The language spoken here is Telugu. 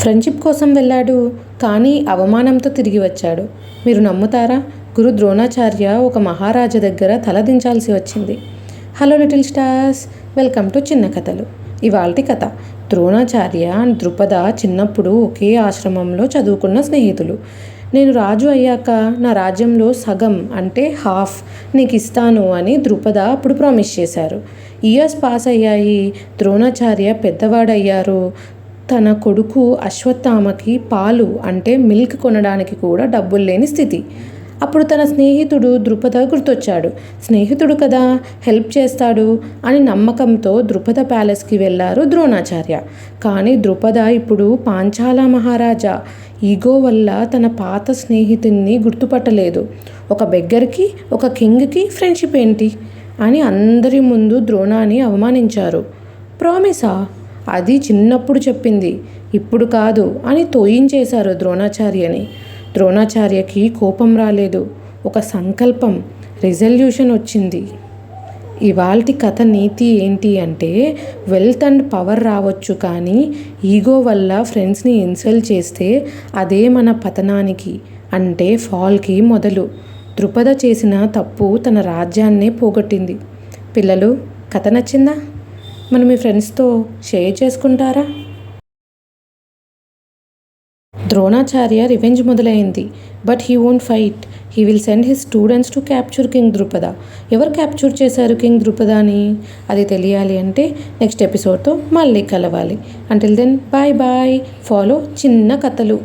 ఫ్రెండ్షిప్ కోసం వెళ్ళాడు, కానీ అవమానంతో తిరిగి వచ్చాడు. మీరు నమ్ముతారా? గురు ద్రోణాచార్య ఒక మహారాజా దగ్గర తలదించాల్సి వచ్చింది. Hello little stars, welcome to చిన్న కథలు. ఇవాల్టి కథ. ద్రోణాచార్య అండ్ ద్రుపద చిన్నప్పుడు ఒకే ఆశ్రమంలో చదువుకున్న స్నేహితులు. నేను రాజు అయ్యాక నా రాజ్యంలో సగం అంటే హాఫ్ నీకు ఇస్తాను అని ద్రుపద అప్పుడు ప్రామిస్ చేశారు. ఇయర్స్ పాస్ అయ్యాయి. ద్రోణాచార్య పెద్దవాడయ్యారు. తన కొడుకు అశ్వత్థామకి పాలు అంటే మిల్క్ కొనడానికి కూడా డబ్బులు లేని స్థితి. అప్పుడు తన స్నేహితుడు ద్రుపద గుర్తొచ్చాడు. స్నేహితుడు కదా, హెల్ప్ చేస్తాడు అని నమ్మకంతో ద్రుపద ప్యాలెస్కి వెళ్ళారు ద్రోణాచార్య. కానీ ద్రుపద ఇప్పుడు పాంచాల మహారాజా. ఈగో వల్ల తన పాత స్నేహితుడిని గుర్తుపట్టలేదు. ఒక బెగ్గర్కి ఒక కింగ్కి ఫ్రెండ్షిప్ ఏంటి అని అందరి ముందు ద్రోణాన్ని అవమానించారు. ప్రామిసా? అది చిన్నప్పుడు చెప్పింది, ఇప్పుడు కాదు అని తోయించేశారు ద్రోణాచార్యని. ద్రోణాచార్యకి కోపం రాలేదు, ఒక సంకల్పం, రిజల్యూషన్ వచ్చింది. ఇవాల్టి కథ నీతి ఏంటి అంటే, వెల్త్ అండ్ పవర్ రావచ్చు, కానీ ఈగో వల్ల ఫ్రెండ్స్ని ఇన్సల్ట్ చేస్తే అదే మన పతనానికి అంటే ఫాల్కి మొదలు. ద్రుపద చేసిన తప్పు తన రాజ్యాన్నే పోగొట్టింది. పిల్లలు, కథ నచ్చిందా? మనం మీ ఫ్రెండ్స్తో షేర్ చేసుకుంటారా? ద్రోణాచార్య రివెంజ్ మొదలైంది. But he won't fight. He will send his students to capture king Drupada. ఎవరు క్యాప్చర్ చేశారు కింగ్ ద్రుపదని? అది తెలియాలి అంటే నెక్స్ట్ ఎపిసోడ్తో మళ్ళీ కలవాలి. Until then bye bye. Follow చిన్న కథలు.